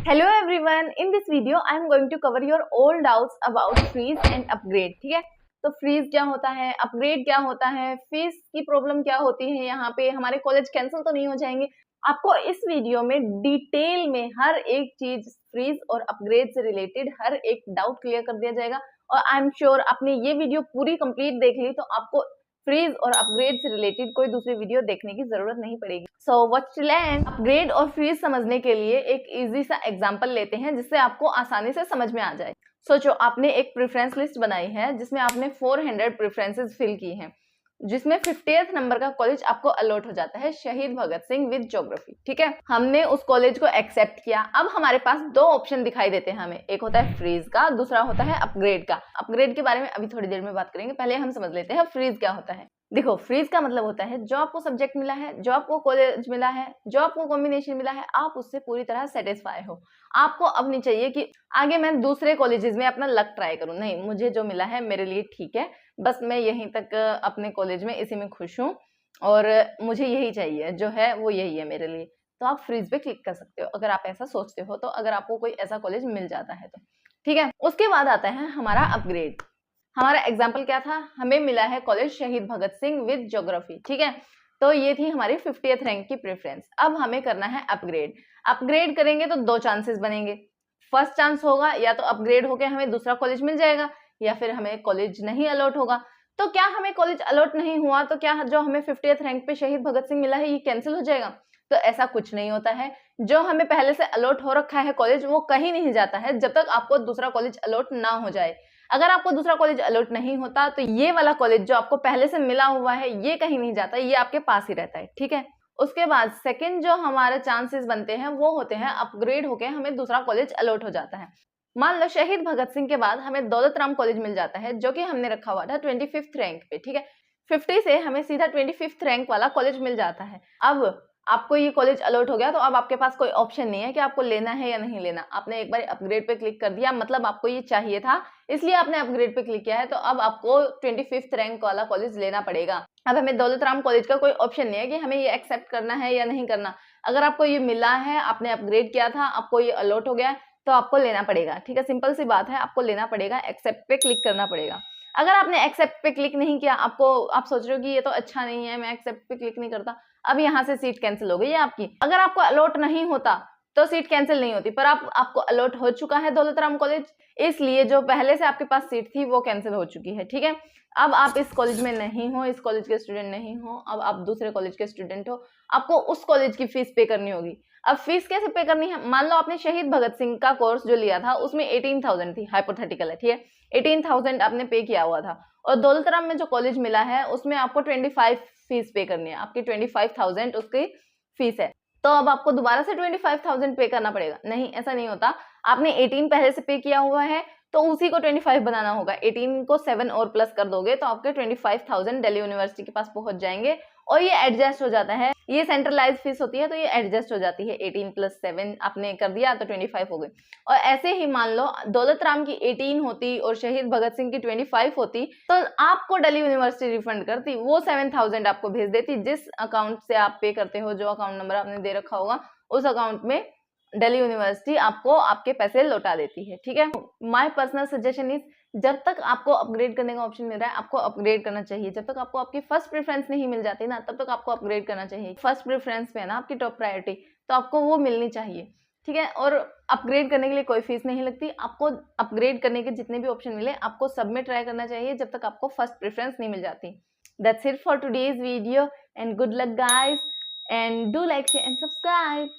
Hello everyone, in this video I am going to cover your all doubts about freeze and upgrade. ठीक है, तो freeze क्या होता है, अपग्रेड क्या होता है, फीस की प्रॉब्लम क्या होती है, यहाँ पे हमारे कॉलेज कैंसिल तो नहीं हो जाएंगे। आपको इस वीडियो में डिटेल में हर एक चीज फ्रीज और अपग्रेड से रिलेटेड हर एक डाउट क्लियर कर दिया जाएगा। और आई एम श्योर आपने ये वीडियो पूरी कंप्लीट देख ली तो आपको फ्रीज और अपग्रेड से रिलेटेड कोई दूसरी वीडियो देखने की जरूरत नहीं पड़ेगी। So what's to learn. Upgrade और फ्रीज समझने के लिए एक इजी सा एग्जांपल लेते हैं जिससे आपको आसानी से समझ में आ जाए। सोचो आपने एक प्रेफरेंस लिस्ट बनाई है जिसमें आपने 400 प्रेफरेंसेस फिल की हैं, जिसमें 50th नंबर का कॉलेज आपको अलॉट हो जाता है, शहीद भगत सिंह विद ज्योग्राफी। ठीक है, हमने उस कॉलेज को एक्सेप्ट किया। अब हमारे पास दो ऑप्शन दिखाई देते हैं हमें, एक होता है फ्रीज का, दूसरा होता है अपग्रेड का। अपग्रेड के बारे में अभी थोड़ी देर में बात करेंगे, पहले हम समझ लेते हैं फ्रीज क्या होता है। देखो, फ्रीज का मतलब होता है जो आपको सब्जेक्ट मिला है, जो आपको कॉलेज मिला है, जो आपको कॉम्बिनेशन मिला है, आप उससे पूरी तरह सेटिस्फाई हो। आपको अब नहीं चाहिए कि आगे मैं दूसरे कॉलेजेस में अपना लक ट्राई करूं, नहीं, मुझे जो मिला है मेरे लिए ठीक है, बस मैं यहीं तक अपने कॉलेज में इसी में खुश हूँ और मुझे यही चाहिए, जो है वो यही है मेरे लिए। तो आप फ्रीज पे क्लिक कर सकते हो अगर आप ऐसा सोचते हो, तो अगर आपको कोई ऐसा कॉलेज मिल जाता है तो। ठीक है, उसके बाद आता है हमारा अपग्रेड। हमारा एग्जाम्पल क्या था, हमें मिला है कॉलेज शहीद भगत सिंह विद ज्योग्राफी। ठीक है, तो ये थी हमारी 50th रैंक की प्रेफरेंस। अब हमें करना है अपग्रेड। अपग्रेड करेंगे तो दो चांसेस बनेंगे। फर्स्ट चांस होगा या तो अपग्रेड होकर हमें दूसरा कॉलेज मिल जाएगा, या फिर हमें कॉलेज नहीं अलॉट होगा। तो क्या हमें कॉलेज अलॉट नहीं हुआ तो क्या जो हमें 50th रैंक पे शहीद भगत सिंह मिला है ये कैंसिल हो जाएगा? तो ऐसा कुछ नहीं होता है। जो हमें पहले से अलॉट हो रखा है कॉलेज, वो कहीं नहीं जाता है जब तक आपको दूसरा कॉलेज अलॉट ना हो जाए। अगर आपको दूसरा कॉलेज अलॉट नहीं होता तो ये वाला कॉलेज जो आपको पहले से मिला हुआ है ये कहीं नहीं जाता, ये आपके पास ही रहता है। ठीक है, उसके बाद सेकंड जो हमारे चांसेस बनते हैं वो होते हैं अपग्रेड होके हमें दूसरा कॉलेज अलॉट हो जाता है। मान लो शहीद भगत सिंह के बाद हमें दौलत राम कॉलेज मिल जाता है, जो कि हमने रखा हुआ था 25th रैंक पे। ठीक है, 50 से हमें सीधा 25th रैंक वाला कॉलेज मिल जाता है। अब आपको ये कॉलेज अलॉट हो गया तो अब आपके पास कोई ऑप्शन नहीं है कि आपको लेना है या नहीं लेना। आपने एक बार अपग्रेड पे क्लिक कर दिया, मतलब आपको ये चाहिए था इसलिए आपने अपग्रेड पे क्लिक किया है, तो अब आपको 25th रैंक वाला कॉलेज लेना पड़ेगा। अब हमें दौलत राम कॉलेज का कोई ऑप्शन नहीं है कि हमें ये एक्सेप्ट करना है या नहीं करना। अगर आपको ये मिला है, आपने अपग्रेड किया था, आपको ये अलॉट हो गया है, तो आपको लेना पड़ेगा। ठीक है, सिंपल सी बात है, आपको लेना पड़ेगा, एक्सेप्ट पे क्लिक करना पड़ेगा। अगर आपने एक्सेप्ट पे क्लिक नहीं किया, आप सोच रहे हो कि ये तो अच्छा नहीं है, मैं एक्सेप्ट पे क्लिक नहीं करता, अब यहाँ से सीट कैंसिल हो गई है आपकी। अगर आपको अलॉट नहीं होता तो सीट कैंसिल नहीं होती, पर आपको अलॉट हो चुका है दौलत राम कॉलेज, इसलिए जो पहले से आपके पास सीट थी वो कैंसिल हो चुकी है। ठीक है, अब आप इस कॉलेज में नहीं हो, इस कॉलेज के स्टूडेंट नहीं हो, अब आप दूसरे कॉलेज के स्टूडेंट हो, आपको उस कॉलेज की फीस पे करनी होगी। अब फीस कैसे पे करनी है? मान लो आपने शहीद भगत सिंह का कोर्स जो लिया था उसमें 18,000 थी, हाइपोथेटिकल है। ठीक है, 18,000 आपने पे किया हुआ था, और दौलत राम में जो कॉलेज मिला है उसमें आपको 25 फीस पे करनी है, आपकी 25,000 उसकी फीस है। तो अब आपको दोबारा से 25,000 पे करना पड़ेगा? नहीं, ऐसा नहीं होता। आपने 18 पहले से पे किया हुआ है तो उसी को 25 बनाना होगा। 18 को 7 और प्लस कर दोगे तो आपके 25,000 दिल्ली यूनिवर्सिटी के पास पहुंच जाएंगे, और ये एडजस्ट हो जाता है। ये सेंट्रलाइज फीस होती है तो ये एडजस्ट हो जाती है। 18 + 7 आपने कर दिया तो 25 हो गई। और ऐसे ही मान लो दौलत राम की 18 होती और शहीद भगत सिंह की 25 होती, तो आपको दिल्ली यूनिवर्सिटी रिफंड करती, वो 7,000 आपको भेज देती। जिस अकाउंट से आप पे करते हो, जो अकाउंट नंबर आपने दे रखा होगा, उस अकाउंट में दिल्ली यूनिवर्सिटी आपको आपके पैसे लौटा देती है। ठीक है, माय पर्सनल सजेशन इज, जब तक आपको अपग्रेड करने का ऑप्शन मिल रहा है आपको अपग्रेड करना चाहिए। जब तक आपको आपकी फर्स्ट प्रेफरेंस नहीं मिल जाती ना, तब तक आपको अपग्रेड करना चाहिए। फर्स्ट प्रेफरेंस पे है ना आपकी टॉप प्रायोरिटी, तो आपको वो मिलनी चाहिए। ठीक है, और अपग्रेड करने के लिए कोई फीस नहीं लगती। आपको अपग्रेड करने के जितने भी ऑप्शन मिले आपको सब में ट्राई करना चाहिए जब तक आपको फर्स्ट प्रेफरेंस नहीं मिल जाती। That's it for today's video and good luck guys, and do like, share and subscribe.